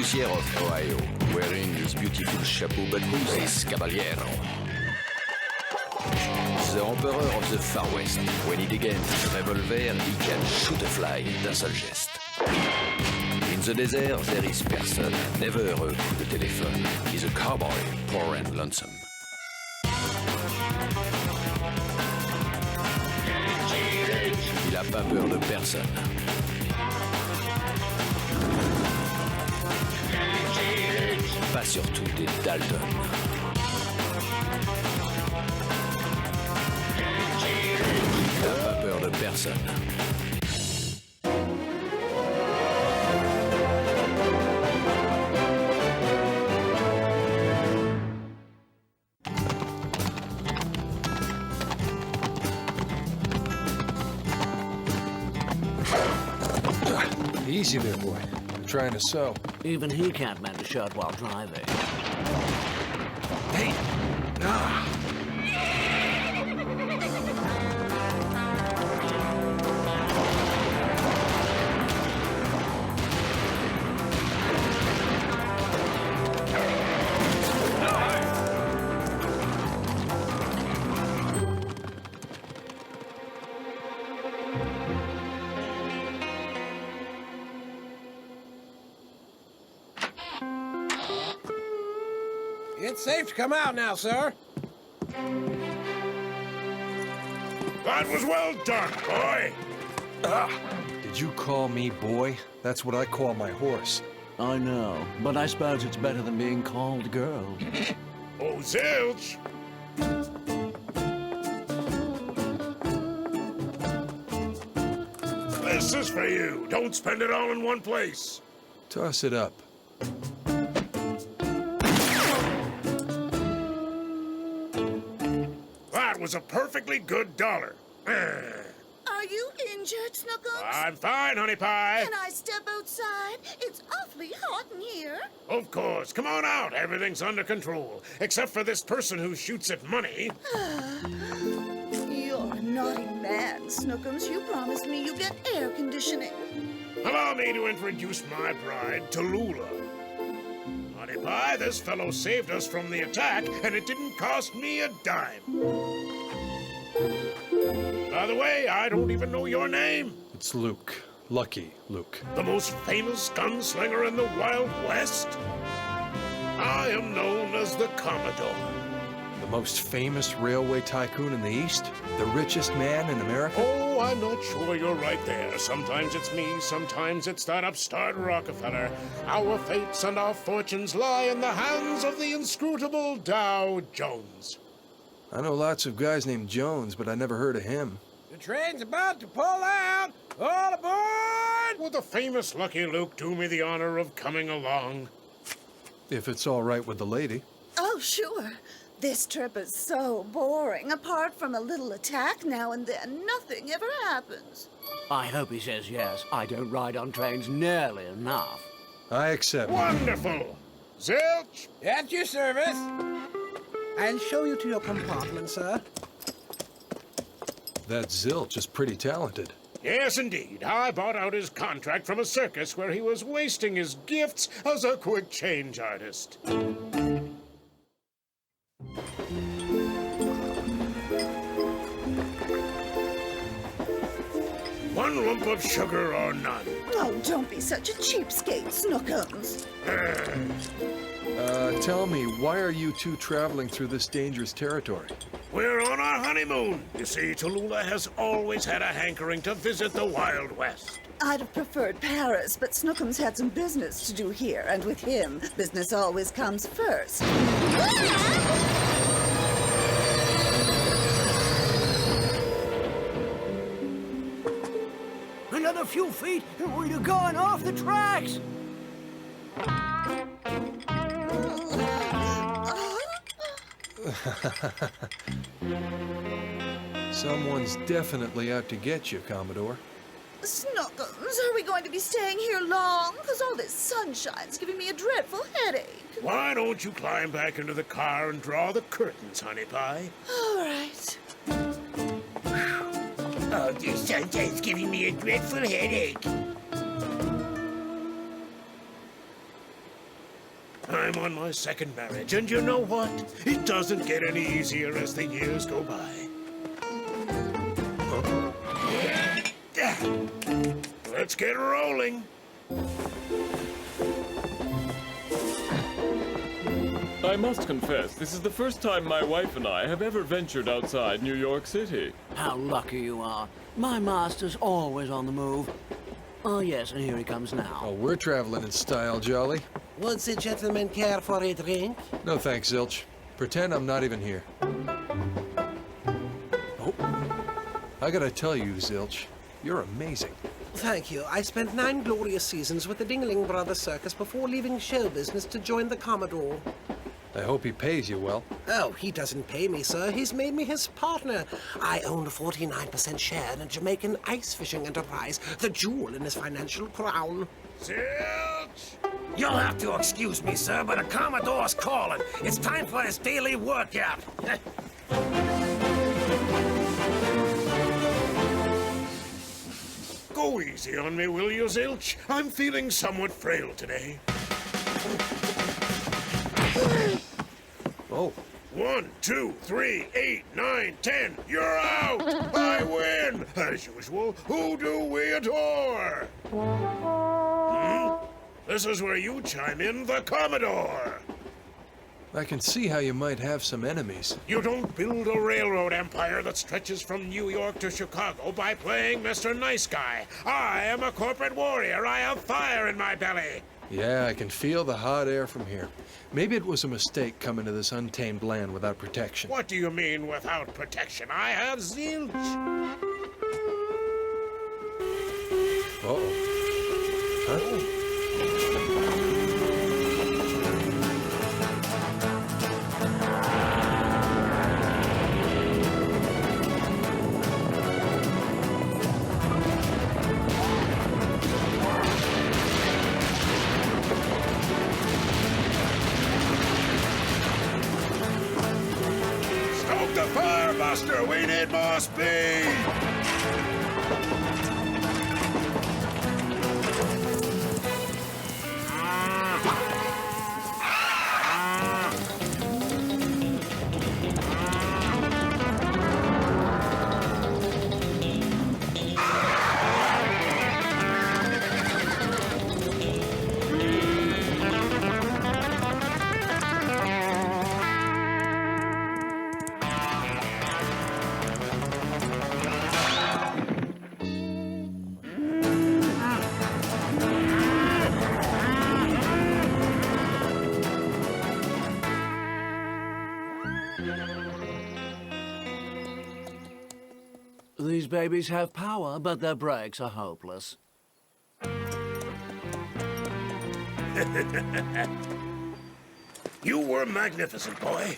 poussière of Ohio, wearing his beautiful chapeau, but who's this caballero? The emperor of the Far West. When he degains his revolver, he can shoot a fly d'un seul geste. In the desert, there is person, never a coup de téléphone. He's a cowboy, poor and lonesome. Il a pas peur de personne. Pas surtout des Dalton. Il n'a pas peur de personne. Easy there, boy. I'm trying to sew. Even he can't mend a shirt while driving. Hey! Ah! It's safe to come out now, sir. That was well done, boy. Did you call me boy? That's what I call my horse. I know, but I suppose it's better than being called girl. Oh, zilch. This is for you. Don't spend it all in one place. Toss it up. That was a perfectly good dollar. Are you injured, Snookums? I'm fine, honey pie. Can I step outside? It's awfully hot in here. Of course. Come on out. Everything's under control. Except for this person who shoots at money. You're a naughty man, Snookums. You promised me you'd get air conditioning. Allow me to introduce my bride, Tallulah. Honey pie, this fellow saved us from the attack, and it didn't cost me a dime. By the way, I don't even know your name. It's Luke. Lucky Luke. The most famous gunslinger in the Wild West? I am known as the Commodore. The most famous railway tycoon in the East? The richest man in America? Oh, I'm not sure you're right there. Sometimes it's me, sometimes it's that upstart Rockefeller. Our fates and our fortunes lie in the hands of the inscrutable Dow Jones. I know lots of guys named Jones, but I never heard of him. The train's about to pull out. All aboard! Would the famous Lucky Luke do me the honor of coming along? If it's all right with the lady. Oh, sure. This trip is so boring. Apart from a little attack now and then, nothing ever happens. I hope he says yes. I don't ride on trains nearly enough. I accept. Wonderful! Zilch! At your service. I'll show you to your compartment, sir. That Zilch is pretty talented. Yes, indeed. I bought out his contract from a circus where he was wasting his gifts as a quick change artist. One lump of sugar or none. Oh, don't be such a cheapskate, Snookums. Tell me, why are you two traveling through this dangerous territory? We're on our honeymoon. You see, Tallulah has always had a hankering to visit the Wild West. I'd have preferred Paris, but Snookums had some business to do here, and with him, business always comes first. Another few feet, and we'd have gone off the tracks. Someone's definitely out to get you, Commodore. Snookums, are we going to be staying here long? Because all this sunshine's giving me a dreadful headache. Why don't you climb back into the car and draw the curtains, honey pie? All right. Oh, this sunshine's giving me a dreadful headache. Why don't you climb back into the car and draw the curtains, honey pie? Oh, this sunshine's giving me a dreadful headache. Oh, this sunshine's giving me a dreadful headache. Why don't you climb back into the car and draw the curtains, honey pie? Oh, this sunshine's giving me a dreadful headache. I'm on my second marriage, and you know what? It doesn't get any easier as the years go by. Let's get rolling. I must confess, this is the first time my wife and I have ever ventured outside New York City. How lucky you are. My master's always on the move. Oh, yes, and here he comes now. Oh, we're traveling in style, Jolly. Would the gentleman care for a drink? No thanks, Zilch. Pretend I'm not even here. Oh. I gotta tell you, Zilch, you're amazing. Thank you. I spent 9 glorious seasons with the Dingling Brothers Circus before leaving show business to join the Commodore. I hope he pays you well. Oh, he doesn't pay me, sir. He's made me his partner. I own a 49% share in a Jamaican ice fishing enterprise, the jewel in his financial crown. Zilch! You'll have to excuse me, sir, but a Commodore's calling. It's time for his daily workout. Go easy on me, will you, Zilch? I'm feeling somewhat frail today. Oh. 1, 2, 3, 8, 9, 10. You're out! I win! As usual, who do we adore? This is where you chime in, the Commodore. I can see how you might have some enemies. You don't build a railroad empire that stretches from New York to Chicago by playing Mr. Nice Guy. I am a corporate warrior. I have fire in my belly. Yeah, I can feel the hot air from here. Maybe it was a mistake coming to this untamed land without protection. What do you mean without protection? I have zilch. Uh-oh. Huh? Stoke the fire, Buster. We need more speed. These babies have power, but their brakes are hopeless. You were magnificent, boy.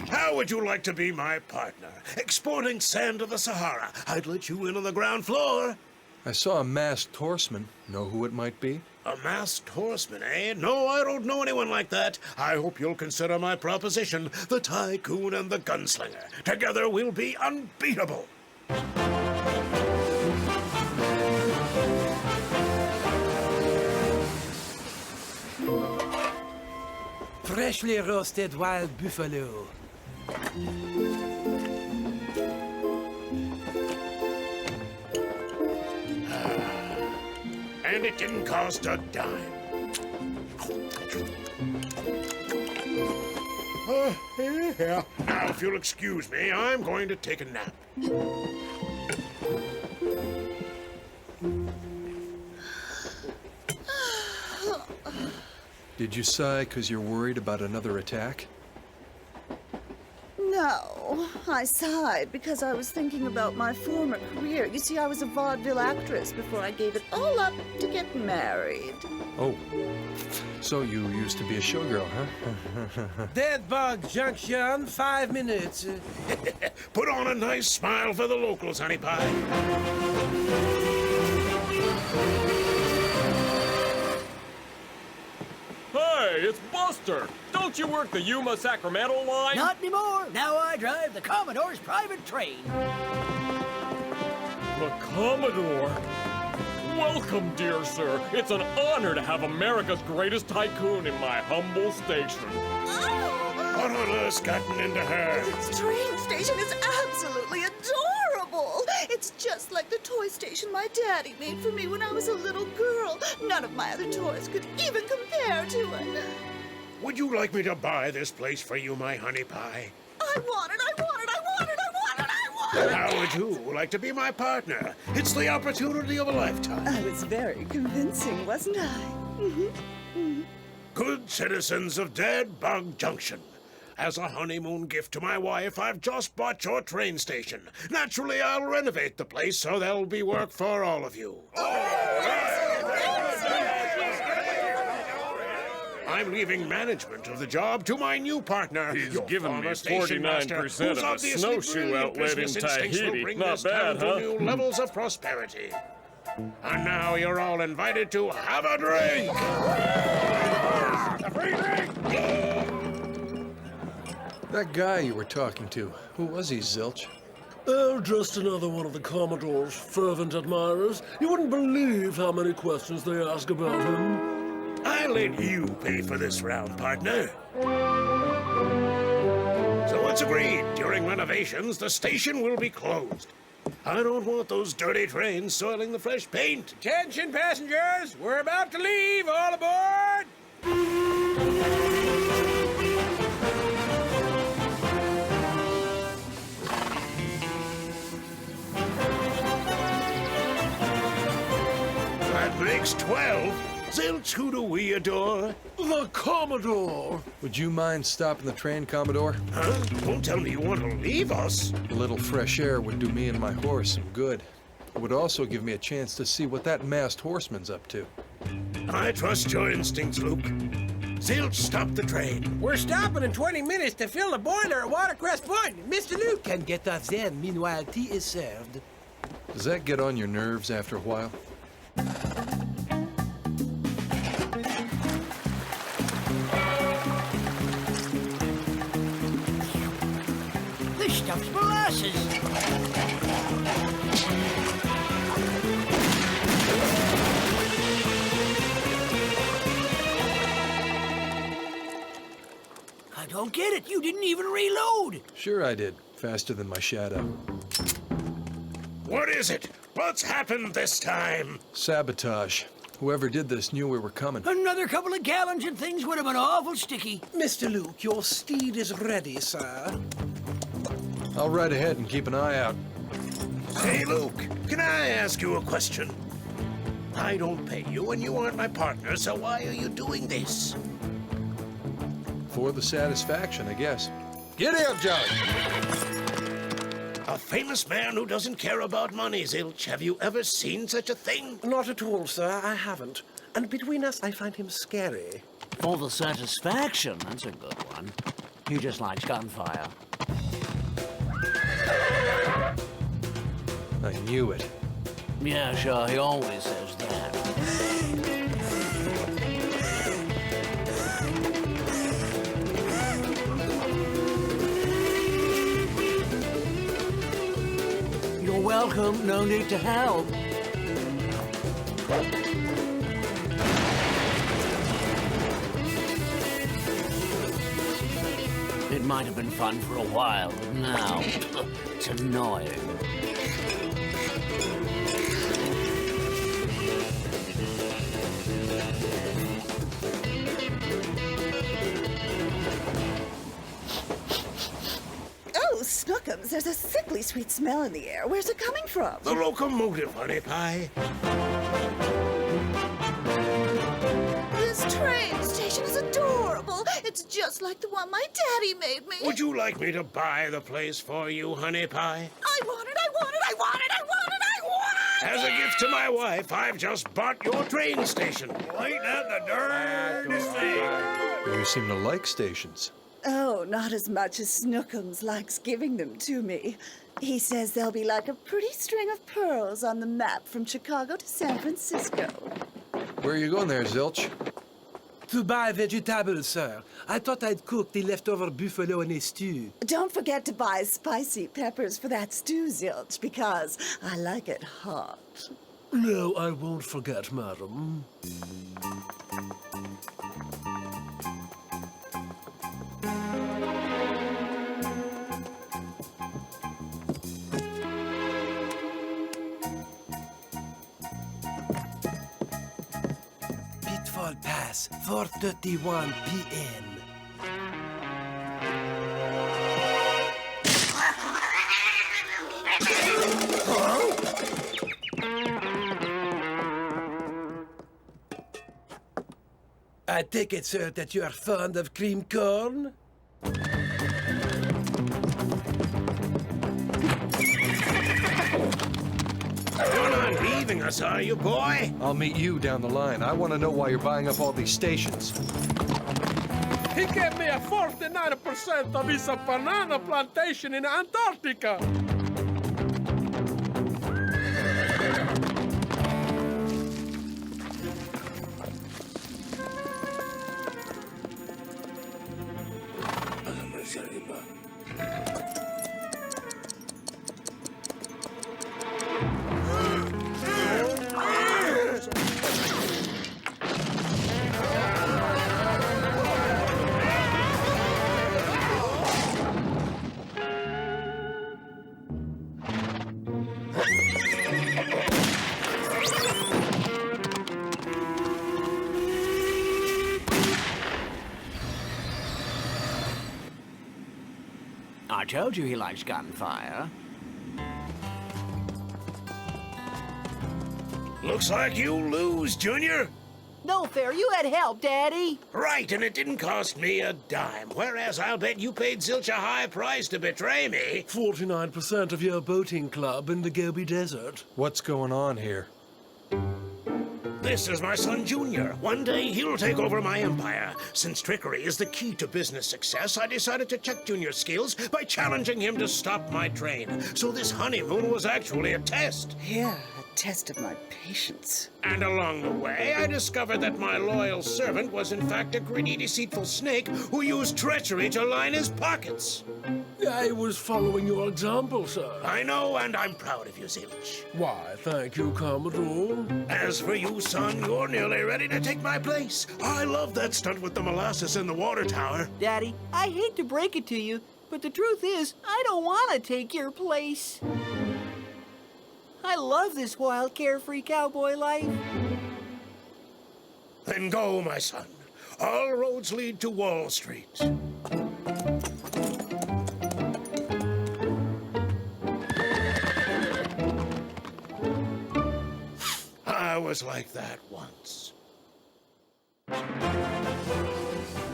How would you like to be my partner? Exporting sand to the Sahara. I'd let you in on the ground floor. I saw a masked horseman. Know who it might be? A masked horseman, eh? No, I don't know anyone like that. I hope you'll consider my proposition, the tycoon and the gunslinger. Together we'll be unbeatable. Freshly roasted wild buffalo. And it didn't cost a dime. Yeah. Now, if you'll excuse me, I'm going to take a nap. Did you sigh because you're worried about another attack? No, I sighed because I was thinking about my former career. You see, I was a vaudeville actress before I gave it all up to get married. Oh. So you used to be a showgirl, huh? Dead Bug Junction, 5 minutes. Put on a nice smile for the locals, honey pie. Hey, it's Buster! Don't you work the Yuma-Sacramento line? Not anymore. Now I drive the Commodore's private train. The Commodore? Welcome, dear sir. It's an honor to have America's greatest tycoon in my humble station. What on earth's gotten into her? This train station is absolutely adorable. It's just like the toy station my daddy made for me when I was a little girl. None of my other toys could even compare to it. Would you like me to buy this place for you, my honey pie? I want it, I want it, I want it, I want it, I want it! How would you like to be my partner? It's the opportunity of a lifetime. I was very convincing, wasn't I? Good citizens of Dead Bug Junction. As a honeymoon gift to my wife, I've just bought your train station. Naturally, I'll renovate the place so there'll be work for all of you. I'm leaving management of the job to my new partner. He's your given me former station master, 49% who's of a obviously snowshoe brilliant outlet in business instincts will Tahiti. bring Not this bad, town huh? to new levels of prosperity. And now you're all invited to have a drink. A free drink. That guy you were talking to, who was he, Zilch? Oh, just another one of the Commodore's fervent admirers. You wouldn't believe how many questions they ask about him. I'll let you pay for this round, partner. So it's agreed. During renovations, the station will be closed. I don't want those dirty trains soiling the fresh paint. Attention, passengers! We're about to leave. All aboard! That makes 12. Zilch, who do we adore? The Commodore! Would you mind stopping the train, Commodore? Huh? Don't tell me you want to leave us. A little fresh air would do me and my horse some good. It would also give me a chance to see what that masked horseman's up to. I trust your instincts, Luke. Zilch, stop the train. We're stopping in 20 minutes to fill the boiler at Watercress Point. Mr. Luke Can get us there. Meanwhile, tea is served. Does that get on your nerves after a while? This stuff's molasses. I don't get it. You didn't even reload. Sure I did. Faster than my shadow. What is it? What's happened this time? Sabotage. Whoever did this knew we were coming. Another couple of gallons and things would have been awful sticky. Mr. Luke, your steed is ready, sir. I'll ride ahead and keep an eye out. Hey, Luke, can I ask you a question? I don't pay you and you aren't my partner, so why are you doing this? For the satisfaction, I guess. Get out, Johnny! A famous man who doesn't care about money, Zilch. Have you ever seen such a thing? Not at all, sir. I haven't. And between us, I find him scary. For the satisfaction, that's a good one. He just likes gunfire. I knew it. Yeah, sure, he always says that. You're welcome, no need to help. It might have been fun for a while, but now it's annoying. Oh, Snookums, there's a sickly sweet smell in the air. Where's it coming from? The locomotive, honey pie. This train station is adorable. It's just like the one my daddy made me. Would you like me to buy the place for you, honey pie? I want it, I want it, I want it, I want it, I want it! As a gift to my wife, I've just bought your train station. Ain't that the darndest thing? You seem to like stations. Oh, not as much as Snookums likes giving them to me. He says they'll be like a pretty string of pearls on the map from Chicago to San Francisco. Where are you going there, Zilch? To buy vegetables, sir. I thought I'd cook the leftover buffalo in a stew. Don't forget to buy spicy peppers for that stew, Zilch, because I like it hot. No, I won't forget, madam. Pitfall Pass, 4:31 p.m. I take it, sir, that you are fond of cream corn? You're not leaving us, are you, boy? I'll meet you down the line. I want to know why you're buying up all these stations. He gave me a 49% of his banana plantation in Antarctica. I told you he likes gunfire. Looks like you lose, Junior. No fair, you had help, Daddy. Right, and it didn't cost me a dime. Whereas I'll bet you paid Zilch a high price to betray me. 49% of your boating club in the Gobi Desert. What's going on here? This is my son, Junior. One day he'll take over my empire. Since trickery is the key to business success, I decided to check Junior's skills by challenging him to stop my train. So this honeymoon was actually a test. Yeah, a test of my patience. And along the way, I discovered that my loyal servant was in fact a greedy, deceitful snake who used treachery to line his pockets. I was following your example, sir. I know, and I'm proud of you, Zilch. Why, thank you, Commodore. As for you, son, you're nearly ready to take my place. I love that stunt with the molasses in the water tower. Daddy, I hate to break it to you, but the truth is, I don't want to take your place. I love this wild, carefree cowboy life. Then go, my son. All roads lead to Wall Street. I was like that once.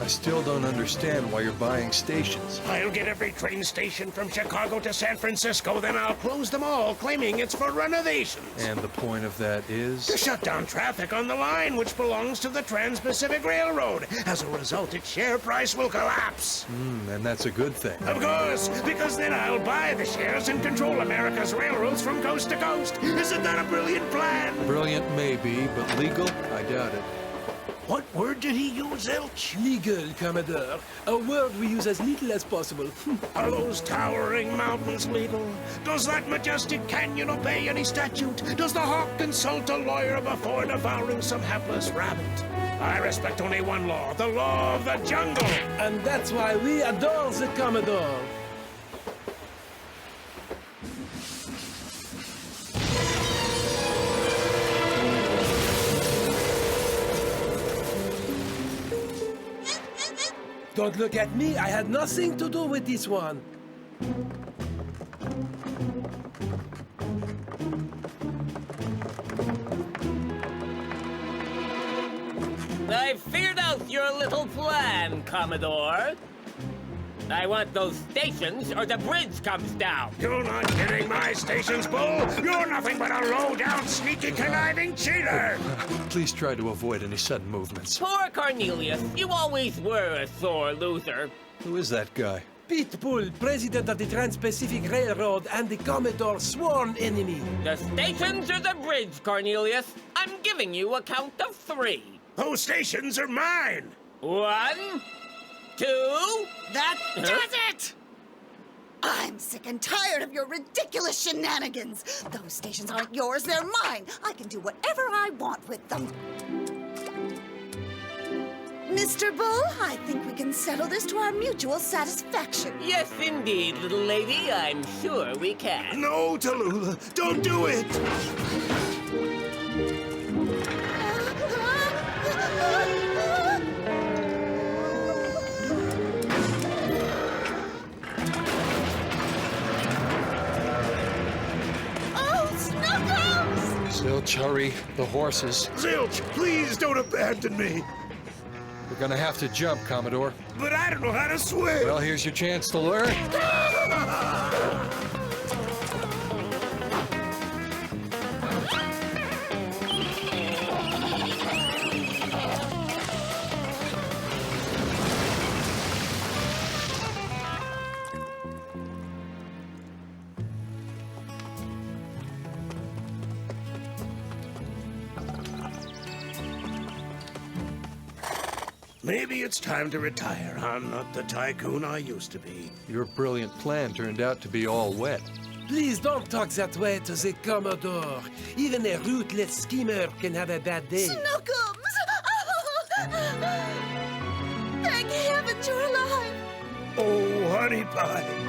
I still don't understand why you're buying stations. I'll get every train station from Chicago to San Francisco, then I'll close them all, claiming it's for renovations. And the point of that is? To shut down traffic on the line, which belongs to the Trans-Pacific Railroad. As a result, its share price will collapse. And that's a good thing. Of course, because then I'll buy the shares and control America's railroads from coast to coast. Isn't that a brilliant plan? Brilliant maybe, but legal? I doubt it. What word did he use, Zilch? Legal, Commodore. A word we use as little as possible. Are those towering mountains legal? Does that majestic canyon obey any statute? Does the hawk consult a lawyer before devouring some hapless rabbit? I respect only one law, the law of the jungle. And that's why we adore the Commodore. Don't look at me, I had nothing to do with this one. I've figured out your little plan, Commodore. I want those stations or the bridge comes down. You're not getting my stations, Bull. You're nothing but a low-down, sneaky, conniving cheater. Please try to avoid any sudden movements. Poor Cornelius, you always were a sore loser. Who is that guy? Pitbull, president of the Trans-Pacific Railroad and the Commodore's sworn enemy. The stations or the bridge, Cornelius. I'm giving you a count of 3. Those stations are mine. 1, 2... That does it! I'm sick and tired of your ridiculous shenanigans. Those stations aren't yours, they're mine. I can do whatever I want with them. Mr. Bull, I think we can settle this to our mutual satisfaction. Yes, indeed, little lady. I'm sure we can. No, Tallulah, don't do it! Oh, Snuggles! Zilch, hurry. The horses. Zilch, please don't abandon me. We're gonna have to jump, Commodore. But I don't know how to swim. Well, here's your chance to learn. Maybe it's time to retire. I'm not the tycoon I used to be. Your brilliant plan turned out to be all wet. Please don't talk that way to the Commodore. Even a ruthless schemer can have a bad day. Snookums! Thank heavens you're alive! Oh, honey pie.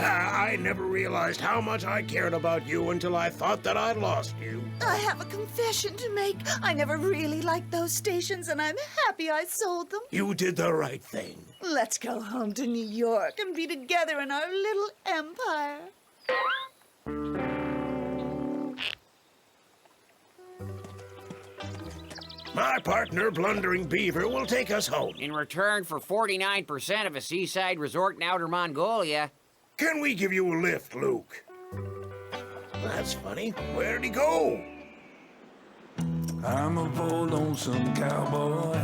I never realized how much I cared about you until I thought that I'd lost you. I have a confession to make. I never really liked those stations, and I'm happy I sold them. You did the right thing. Let's go home to New York and be together in our little empire. My partner, Blundering Beaver, will take us home. In return for 49% of a seaside resort in outer Mongolia. Can we give you a lift, Luke? That's funny. Where'd he go? I'm a bold lonesome cowboy.